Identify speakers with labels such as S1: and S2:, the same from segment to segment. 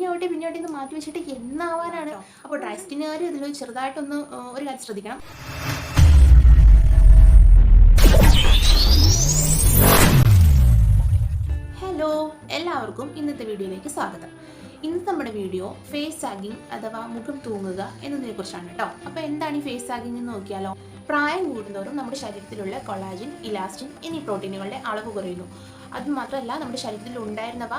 S1: പിന്നോട്ടേന്ന് മാറ്റി വെച്ചിട്ട് എന്നാവാനാണ്. അപ്പോൾ ഡ്രൈ സ്കിന്നുകാർ ഇതിൽ ചെറുതായിട്ടൊന്ന് ഒരു കാര്യം ശ്രദ്ധിക്കണം. ഹലോ, എല്ലാവർക്കും ഇന്നത്തെ വീഡിയോയിലേക്ക് സ്വാഗതം. ഇന്നത്തെ നമ്മുടെ വീഡിയോ ഫേസ് സാഗിങ് അഥവാ മുഖം തൂങ്ങുക എന്നതിനെ കുറിച്ചാണ് കേട്ടോ. അപ്പോൾ എന്താണ് ഈ ഫേസ് സാഗിങ് എന്ന് നോക്കിയാലോ? പ്രായം കൂടുന്തോറും നമ്മുടെ ശരീരത്തിലുള്ള കൊളാജിൻ, ഇലാസ്റ്റിൻ എന്നീ പ്രോട്ടീനുകളുടെ അളവ് കുറയുന്നു. അതുമാത്രമല്ല, നമ്മുടെ ശരീരത്തിൽ ഉണ്ടായിരുന്നവ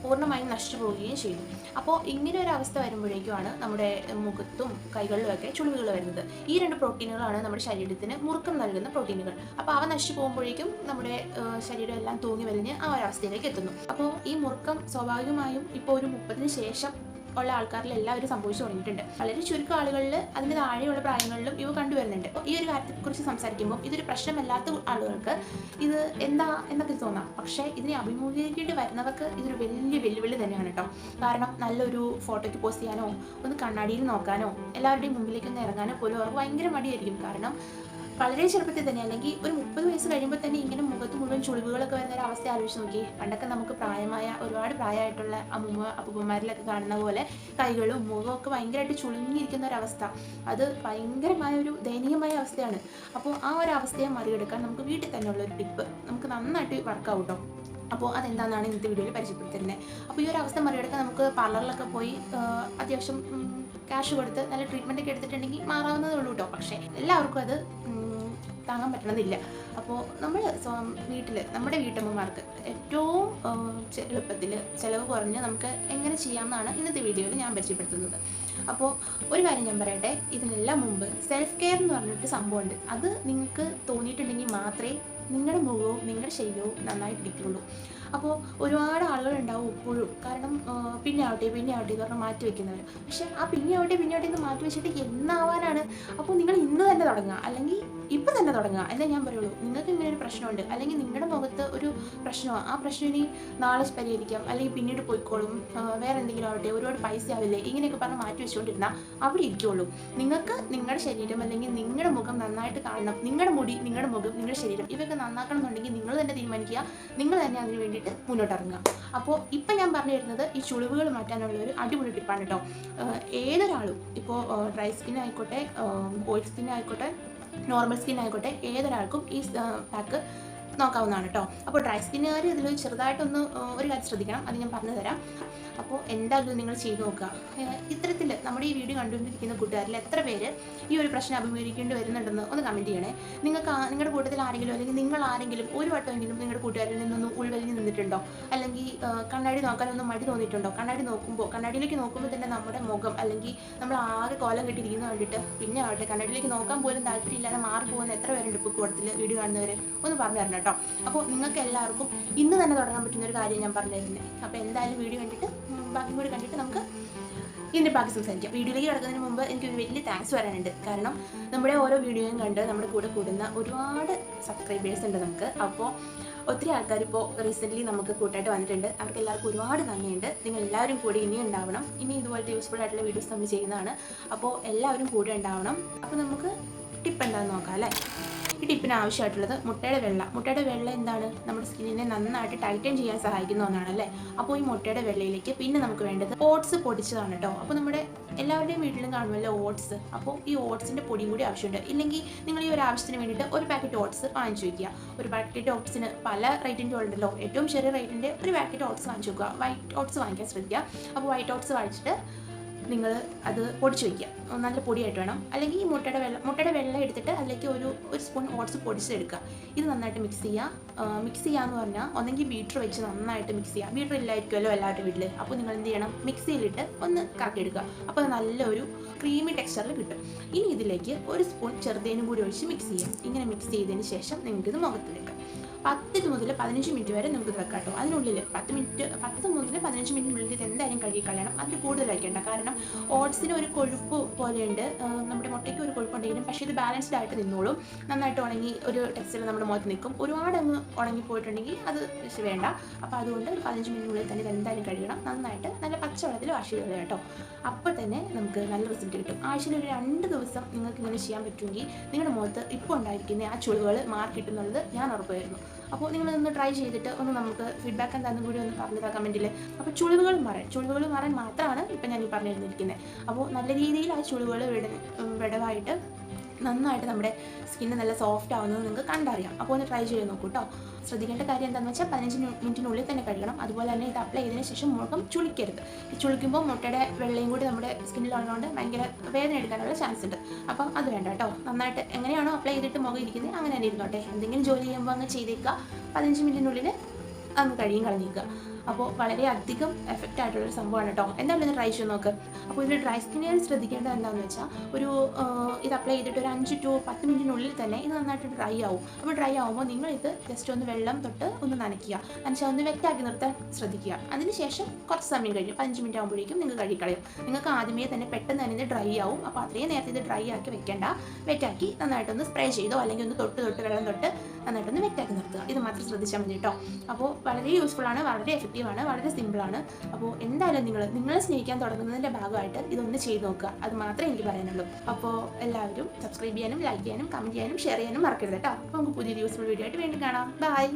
S1: പൂർണ്ണമായും നശിച്ചു പോവുകയും ചെയ്തു. അപ്പോൾ ഇങ്ങനെ ഒരു അവസ്ഥ വരുമ്പോഴേക്കുമാണ് നമ്മുടെ മുഖത്തും കൈകളിലുമൊക്കെ ചുളിവുകൾ വരുന്നത്. ഈ രണ്ട് പ്രോട്ടീനുകളാണ് നമ്മുടെ ശരീരത്തിന് മുറുക്കം നൽകുന്ന പ്രോട്ടീനുകൾ. അപ്പോൾ അവ നശിച്ചു പോകുമ്പോഴേക്കും നമ്മുടെ ശരീരം എല്ലാം തൂങ്ങി വലിഞ്ഞ് ആ ഒരവസ്ഥയിലേക്ക് എത്തുന്നു. അപ്പോൾ ഈ മുറുക്കം സ്വാഭാവികമായും ഇപ്പോൾ ഒരു 30-ന് ശേഷം ഉള്ള ആൾക്കാരിൽ എല്ലാവരും സംഭവിച്ചു തുടങ്ങിയിട്ടുണ്ട്. വളരെ ചുരുക്കം ആളുകളിൽ അതിന് താഴെയുള്ള പ്രായങ്ങളിലും ഇവ കണ്ടുവരുന്നുണ്ട്. ഈ ഒരു കാര്യത്തെക്കുറിച്ച് സംസാരിക്കുമ്പോൾ ഇതൊരു പ്രശ്നമല്ലാത്ത ആളുകൾക്ക് ഇത് എന്താ എന്നൊക്കെ തോന്നാം. പക്ഷേ ഇതിനെ അഭിമുഖീകരിക്കേണ്ടി വരുന്നവർക്ക് ഇതൊരു വലിയ വെല്ലുവിളി തന്നെയാണ് കേട്ടോ. കാരണം നല്ലൊരു ഫോട്ടോയ്ക്ക് പോസ്റ്റ് ചെയ്യാനോ ഒന്ന് കണ്ണാടിയിൽ നോക്കാനോ എല്ലാവരുടെയും മുമ്പിലേക്കൊന്ന് ഇറങ്ങാനോ പോലും അവർക്ക് ഭയങ്കര മടിയായിരിക്കും. കാരണം വളരെ ചെറുപ്പത്തിൽ തന്നെ, അല്ലെങ്കിൽ ഒരു 30 വയസ്സ് കഴിയുമ്പോൾ തന്നെ ഇങ്ങനെ മുഖത്ത് മുഴുവൻ ചുളിവുകളൊക്കെ വരുന്ന ഒരു അവസ്ഥ ആലോചിച്ച് നോക്കി. പണ്ടൊക്കെ നമുക്ക് ഒരുപാട് പ്രായമായിട്ടുള്ള അപ്പൂപ്പന്മാരിലൊക്കെ കാണുന്ന പോലെ കൈകളും മുഖവും ഒക്കെ ഭയങ്കരമായിട്ട് ചുളുങ്ങിയിരിക്കുന്ന ഒരവസ്ഥ, അത് ഭയങ്കരമായ ഒരു ദയനീയമായ അവസ്ഥയാണ്. അപ്പോൾ ആ ഒരു അവസ്ഥയെ മറികടക്കാൻ നമുക്ക് വീട്ടിൽ തന്നെയുള്ളൊരു ടിപ്പ് നമുക്ക് നന്നായിട്ട് വർക്കാവും കേട്ടോ. അപ്പോൾ അതെന്താണെന്നാണ് ഇന്നത്തെ വീഡിയോയിൽ പരിചയപ്പെടുത്തിരുന്നത്. അപ്പോൾ ഈ ഒരു അവസ്ഥ മറികടക്കാൻ നമുക്ക് പാർലറിലൊക്കെ പോയി അത്യാവശ്യം ക്യാഷ് കൊടുത്ത് നല്ല ട്രീറ്റ്മെൻ്റ് ഒക്കെ എടുത്തിട്ടുണ്ടെങ്കിൽ മാറാവുന്നതേ ഉള്ളൂ കേട്ടോ. പക്ഷേ എല്ലാവർക്കും അത് താങ്ങാൻ പറ്റണമെന്നില്ല. അപ്പോൾ നമ്മൾ വീട്ടിൽ നമ്മുടെ വീട്ടമ്മമാർക്ക് ഏറ്റവും എളുപ്പത്തിൽ ചിലവ് കുറഞ്ഞ് നമുക്ക് എങ്ങനെ ചെയ്യാമെന്നാണ് ഇന്നത്തെ വീഡിയോയിൽ ഞാൻ പരിചയപ്പെടുത്തുന്നത്. അപ്പോൾ ഒരു കാര്യം ഞാൻ പറയട്ടെ, ഇതിനെല്ലാം മുമ്പ് സെൽഫ് കെയർ എന്ന് പറഞ്ഞിട്ട് സംഭവമുണ്ട്. അത് നിങ്ങൾക്ക് തോന്നിയിട്ടുണ്ടെങ്കിൽ മാത്രമേ നിങ്ങളുടെ മുഖവും നിങ്ങളുടെ ശരീരവും നന്നായിട്ട് ഇരിക്കുള്ളൂ. അപ്പോൾ ഒരുപാട് ആളുകളുണ്ടാവും ഇപ്പോഴും, കാരണം പിന്നെ ആവട്ടെ എന്ന് പറഞ്ഞാൽ മാറ്റി വയ്ക്കുന്നവർ. പക്ഷേ ആ പിന്നെ ആവട്ടെ എന്ന് മാറ്റി വെച്ചിട്ട് എന്നാവാനാണ്? അപ്പോൾ നിങ്ങൾ ഇന്ന് തന്നെ തുടങ്ങുക, അല്ലെങ്കിൽ ഇപ്പം തന്നെ തുടങ്ങുക എന്നേ ഞാൻ പറയുള്ളൂ. നിങ്ങൾക്ക് ഇങ്ങനെ ഒരു പ്രശ്നമുണ്ട്, അല്ലെങ്കിൽ നിങ്ങളുടെ മുഖത്ത് ഒരു പ്രശ്നമാണ്, ആ പ്രശ്നം ഇനി നാളെ പരിഹരിക്കാം, അല്ലെങ്കിൽ പിന്നീട് പോയിക്കോളും, വേറെ എന്തെങ്കിലും ആവട്ടെ, ഒരുപാട് പൈസ ആവില്ലേ, ഇങ്ങനെയൊക്കെ പറഞ്ഞ് മാറ്റി വെച്ചുകൊണ്ടിരുന്നാൽ അവിടെ ഇരിക്കുള്ളൂ. നിങ്ങൾക്ക് നിങ്ങളുടെ ശരീരം അല്ലെങ്കിൽ നിങ്ങളുടെ മുഖം നന്നായിട്ട് കാണണം, നിങ്ങളുടെ മുടി, നിങ്ങളുടെ മുഖം, നിങ്ങളുടെ ശരീരം ഇവയൊക്കെ നന്നാക്കണം എന്നുണ്ടെങ്കിൽ നിങ്ങൾ തന്നെ തീരുമാനിക്കുക, നിങ്ങൾ തന്നെ അതിന് വേണ്ടിയിട്ട് മുന്നോട്ട് ഇറങ്ങുക. അപ്പോൾ ഇപ്പം ഞാൻ പറഞ്ഞു തരുന്നത് ഈ ചുളിവുകൾ മാറ്റാനുള്ള ഒരു അടിപൊളി ടിപ്പാണ് കേട്ടോ. ഏതൊരാളും ഇപ്പോൾ ഡ്രൈ സ്കിൻ ആയിക്കോട്ടെ, ഓയിൽ സ്കിൻ ആയിക്കോട്ടെ, നോർമൽ സ്കിൻ ആയിക്കോട്ടെ, ഏതൊരാൾക്കും ഈ പാക്ക് നോക്കാവുന്നതാണ് കേട്ടോ. അപ്പോൾ ഡ്രൈ സ്കിന്നുകാർ ഇതിൽ ചെറുതായിട്ടൊന്ന് ഒരു കാര്യം ശ്രദ്ധിക്കണം, അത് ഞാൻ പറഞ്ഞു തരാം. അപ്പോൾ എന്തായാലും നിങ്ങൾ ചെയ്ത് നോക്കുക. ഇത്തരത്തിൽ നമ്മുടെ ഈ വീഡിയോ കണ്ടുകൊണ്ടിരിക്കുന്ന കൂട്ടുകാരിൽ എത്ര പേര് ഈ ഒരു പ്രശ്നം അഭിമുഖീകരിക്കേണ്ടി വരുന്നുണ്ടെന്ന് ഒന്ന് കമൻറ്റ് ചെയ്യണേ. നിങ്ങളുടെ കൂട്ടത്തിൽ ആരെങ്കിലും, അല്ലെങ്കിൽ നിങ്ങൾ ആരെങ്കിലും ഒരു വട്ടമെങ്കിലും നിങ്ങളുടെ കൂട്ടുകാരിൽ നിന്നൊന്ന് ഉൾവലിഞ്ഞ് നിന്നിട്ടുണ്ടോ? അല്ലെങ്കിൽ കണ്ണാടി നോക്കാനൊന്നും മടി തോന്നിയിട്ടുണ്ടോ? കണ്ണാടിയിലേക്ക് നോക്കുമ്പോൾ തന്നെ നമ്മുടെ മുഖം അല്ലെങ്കിൽ നമ്മൾ ആകെ കോലം കെട്ടിയിരിക്കുന്നത് കണ്ടിട്ട് പിന്നെ ആവട്ടെ കണ്ണാടിയിലേക്ക് നോക്കാൻ പോലും താല്പര്യമില്ലാതെ മാറിപ്പോകുന്ന എത്ര പേരുണ്ട് ഇപ്പോൾ കൂട്ടത്തിൽ വീഡിയോ കാണുന്നവർ? ഒന്ന് പറഞ്ഞു തരണം കേട്ടോ. അപ്പോൾ നിങ്ങൾക്ക് എല്ലാവർക്കും ഇന്ന് തന്നെ തുടങ്ങാൻ പറ്റുന്ന ഒരു കാര്യം ഞാൻ പറഞ്ഞു തരുന്നത്. അപ്പോൾ എന്തായാലും വീഡിയോ കണ്ടിട്ട് ബാക്കി കൂടി കണ്ടിട്ട് നമുക്ക് ഇതിൻ്റെ ബാക്കി സംസാരിക്കാം. വീഡിയോയിലേക്ക് കിടക്കുന്നതിന് മുമ്പ് എനിക്കൊരു വലിയ താങ്ക്സ് പറയാനുണ്ട്. കാരണം നമ്മുടെ ഓരോ വീഡിയോയും കണ്ട് നമ്മുടെ കൂടെ കൂടുന്ന ഒരുപാട് സബ്സ്ക്രൈബേഴ്സ് ഉണ്ട് നമുക്ക്. അപ്പോൾ ഒത്തിരി ആൾക്കാർ ഇപ്പോൾ റീസെൻ്റ്ലി നമുക്ക് കൂട്ടായിട്ട് വന്നിട്ടുണ്ട്. അവർക്ക് എല്ലാവർക്കും ഒരുപാട് നന്ദിയുണ്ട്. നിങ്ങൾ എല്ലാവരും കൂടി ഇനിയും ഉണ്ടാവണം. ഇനി ഇതുപോലത്തെ യൂസ്ഫുൾ ആയിട്ടുള്ള വീഡിയോസ് നമ്മൾ ചെയ്യുന്നതാണ്. അപ്പോൾ എല്ലാവരും കൂടെ ഉണ്ടാവണം. അപ്പോൾ നമുക്ക് ടിപ്പ് എന്താണെന്ന് നോക്കാം അല്ലേ. ഈ ടിപ്പിന് ആവശ്യമായിട്ടുള്ളത് മുട്ടയുടെ വെള്ള എന്താണ്, നമ്മുടെ സ്കിന്നിനെ നന്നായിട്ട് ടൈറ്റൻ ചെയ്യാൻ സഹായിക്കുന്ന ഒന്നാണ് അല്ലേ. അപ്പോൾ ഈ മുട്ടയുടെ വെള്ളയിലേക്ക് പിന്നെ നമുക്ക് വേണ്ടത് ഓട്സ് പൊടിച്ചതാണ് കേട്ടോ. അപ്പോൾ നമ്മുടെ എല്ലാവരുടെയും വീട്ടിലും കാണുമല്ലോ ഓട്സ്. അപ്പോൾ ഈ ഓട്സിൻ്റെ പൊടിയും കൂടി ആവശ്യമുണ്ട്. ഇല്ലെങ്കിൽ നിങ്ങൾ ഈ ഒരു ആവശ്യത്തിന് വേണ്ടിയിട്ട് ഒരു പാക്കറ്റ് ഓട്സ് വാങ്ങിച്ചു വയ്ക്കുക. ഒരു പാക്കറ്റ് ഓട്സിന് പല റേറ്റിൻ്റെ ഉണ്ടല്ലോ. ഏറ്റവും ചെറിയ റേറ്റിൻ്റെ ഒരു പാക്കറ്റ് ഓട്സ് വാങ്ങിച്ചു വയ്ക്കുക. വൈറ്റ് ഓട്സ് വാങ്ങിക്കാൻ ശ്രദ്ധിക്കുക. അപ്പോൾ വൈറ്റ് ഓട്സ് വാങ്ങിച്ചിട്ട് നിങ്ങൾ അത് പൊടിച്ച് വയ്ക്കുക. നല്ല പൊടിയായിട്ട് വേണം. അല്ലെങ്കിൽ ഈ മുട്ടയുടെ വെള്ളം എടുത്തിട്ട് അതിലേക്ക് ഒരു സ്പൂൺ ഓട്സ് പൊടിച്ചെടുക്കുക. ഇത് നന്നായിട്ട് മിക്സ് ചെയ്യാന്ന് പറഞ്ഞാൽ ഒന്നെങ്കിൽ ബീറ്റർ വെച്ച് നന്നായിട്ട് മിക്സ് ചെയ്യുക. ബീറ്റർ ഇല്ലായിരിക്കുമല്ലോ എല്ലാവരുടെ വീട്ടിൽ. അപ്പോൾ നിങ്ങൾ എന്ത് ചെയ്യണം, മിക്സിയിലിട്ട് ഒന്ന് കറക്കിയെടുക്കുക. അപ്പോൾ അത് നല്ലൊരു ക്രീമി ടെക്സ്ചറിൽ കിട്ടും. ഇനി ഇതിലേക്ക് ഒരു സ്പൂൺ ചെറുതേനും കൂടി ഒഴിച്ച് മിക്സ് ചെയ്യാം. ഇങ്ങനെ മിക്സ് ചെയ്തതിന് ശേഷം നിങ്ങൾക്കിത് മുഖത്ത് വെക്കാം. 10 മുതൽ 15 മിനിറ്റ് വരെ നമുക്ക് ഇത് വെക്കാം കേട്ടോ. അതിനുള്ളിൽ 10 മുതൽ 15 മിനിറ്റിനുള്ളിൽ ഇത് എന്തായാലും കഴുകി കളയണം. അതിൽ കൂടുതൽ വയ്ക്കേണ്ട. കാരണം ഓട്സിന് ഒരു കൊഴുപ്പ് പോലെയുണ്ട്, നമ്മുടെ മുട്ടയ്ക്ക് ഒരു കൊഴുപ്പുണ്ടെങ്കിലും പക്ഷേ ഇത് ബാലൻസ്ഡ് ആയിട്ട് നിന്നോളും. നന്നായിട്ട് ഉണങ്ങി ഒരു ടെക്സ്ചറിൽ നമ്മുടെ മുഖത്ത് നിൽക്കും. ഒരുപാട് അങ്ങ് ഉണങ്ങിപ്പോയിട്ടുണ്ടെങ്കിൽ അത് വേണ്ട. അപ്പോൾ അതുകൊണ്ട് 15 മിനിറ്റിനുള്ളിൽ തന്നെ ഇത് എന്തായാലും കഴുകണം. നന്നായിട്ട് നല്ല പച്ചവെള്ളത്തിൽ വാഷ് ചെയ്ത് കേട്ടോ. അപ്പോൾ തന്നെ നമുക്ക് നല്ല റിസൾട്ട് കിട്ടും. ആഴ്ചയിൽ ഒരു 2 ദിവസം നിങ്ങൾക്ക് ഇങ്ങനെ ചെയ്യാൻ പറ്റുമെങ്കിൽ നിങ്ങളുടെ മുഖത്ത് ഇപ്പോൾ ഉണ്ടായിരിക്കുന്ന ആ ചുളിവുകൾ മാറി കിട്ടുന്നുള്ളത് ഞാൻ ഉറപ്പ് വരുന്നു. അപ്പോൾ നിങ്ങളൊന്ന് ട്രൈ ചെയ്തിട്ട് ഒന്ന് നമുക്ക് ഫീഡ്ബാക്ക് എന്താണെന്നും കൂടി ഒന്ന് പറഞ്ഞിട്ട് കമൻറ്റിൽ. അപ്പോൾ ചുളിവുകൾ മാറാൻ മാത്രമാണ് ഇപ്പം ഞാൻ ഈ പറഞ്ഞു തന്നിരിക്കുന്നത്. അപ്പോൾ നല്ല രീതിയിൽ ആ ചുളിവുകൾ വിടവായിട്ട് നന്നായിട്ട് നമ്മുടെ സ്കിന്ന് നല്ല സോഫ്റ്റ് ആവുന്നത് നിങ്ങൾക്ക് കണ്ടറിയാം. അപ്പോൾ ഒന്ന് ട്രൈ ചെയ്ത് നോക്കൂ കേട്ടോ. ശ്രദ്ധിക്കേണ്ട കാര്യം എന്താണെന്ന് വെച്ചാൽ 15 മിനിറ്റിനുള്ളിൽ തന്നെ കഴുകണം. അതുപോലെ തന്നെ ഇത് അപ്ലൈ ചെയ്തതിന് ശേഷം മുഖം ചുളിക്കരുത്. ഈ ചുളിക്കുമ്പോൾ മുട്ടയുടെ വെള്ളയും കൂടി നമ്മുടെ സ്കിന്നിലുള്ളതുകൊണ്ട് ഭയങ്കര വേദന എടുക്കാനുള്ള ചാൻസ് ഉണ്ട്. അപ്പം അത് വേണ്ട കേട്ടോ. നന്നായിട്ട് എങ്ങനെയാണോ അപ്ലൈ ചെയ്തിട്ട് മുഖം ഇരിക്കുന്നത് അങ്ങനെ തന്നെ ഇരുന്നോട്ടെ. എന്തെങ്കിലും ജോലി ചെയ്യുമ്പോൾ അങ്ങ് ചെയ്തേക്കുക. 15 മിനിറ്റിനുള്ളിൽ അങ്ങ് കളഞ്ഞേക്കുക. അപ്പോൾ വളരെയധികം എഫക്റ്റ് ആയിട്ടുള്ളൊരു സംഭവമാണ് കേട്ടോ. എന്തായാലും ഒന്ന് ട്രൈ ചെയ്ത് നോക്ക്. അപ്പോൾ ഇതിൽ ഡ്രൈ സ്കിന്നുകാർ ശ്രദ്ധിക്കേണ്ടത് എന്താണെന്ന് വെച്ചാൽ ഇത് അപ്ലൈ ചെയ്തിട്ട് ഒരു 5 to 10 മിനിറ്റിനുള്ളിൽ തന്നെ ഇത് നന്നായിട്ട് ഡ്രൈ ആവും. അപ്പോൾ ഡ്രൈ ആവുമ്പോൾ നിങ്ങൾ ഇത് ജസ്റ്റ് ഒന്ന് വെള്ളം തൊട്ട് ഒന്ന് നനയ്ക്കുക. എന്നുവെച്ചാൽ ഒന്ന് വെറ്റാക്കി നിർത്താൻ ശ്രദ്ധിക്കുക. അതിനുശേഷം കുറച്ച് സമയം കഴിഞ്ഞ് 5 മിനിറ്റ് ആകുമ്പോഴേക്കും നിങ്ങൾ കഴുകിക്കളയും. നിങ്ങൾക്ക് ആദ്യമേ തന്നെ പെട്ടെന്ന് തന്നെ ഇത് ഡ്രൈ ആവും. അപ്പോൾ അത്രയും നേരത്തെ ഇത് ഡ്രൈ ആക്കി വെക്കേണ്ട. വെറ്റാക്കി നന്നായിട്ടൊന്ന് സ്പ്രേ ചെയ്തോ അല്ലെങ്കിൽ ഒന്ന് തൊട്ട് വെള്ളം തൊട്ട് നന്നായിട്ടൊന്ന് വെറ്റാക്കി നിർത്തുക. ഇത് മാത്രം ശ്രദ്ധിച്ചാൽ മതി കേട്ടോ. അപ്പോൾ വളരെ യൂസ്ഫുള്ളാണ്, വളരെ എഫക്റ്റീവാണ്, വളരെ സിമ്പിളാണ്. അപ്പോൾ എന്തായാലും നിങ്ങളെ സ്നേഹിക്കാൻ തുടങ്ങുന്നതിൻ്റെ ഭാഗമായിട്ട് ഇതൊന്ന് ചെയ്ത് നോക്കുക. അത് മാത്രമേ എനിക്ക് പറയാനുള്ളൂ. അപ്പോൾ എല്ലാവരും സബ്സ്ക്രൈബ് ചെയ്യാനും ലൈക്ക് ചെയ്യാനും കമൻറ്റ് ചെയ്യാനും ഷെയർ ചെയ്യാനും മറക്കരുത് കേട്ടോ. അപ്പോൾ നമുക്ക് പുതിയൊരു യൂസ്ഫുൾ വീഡിയോ ആയിട്ട് വീണ്ടും കാണാം. ബൈ.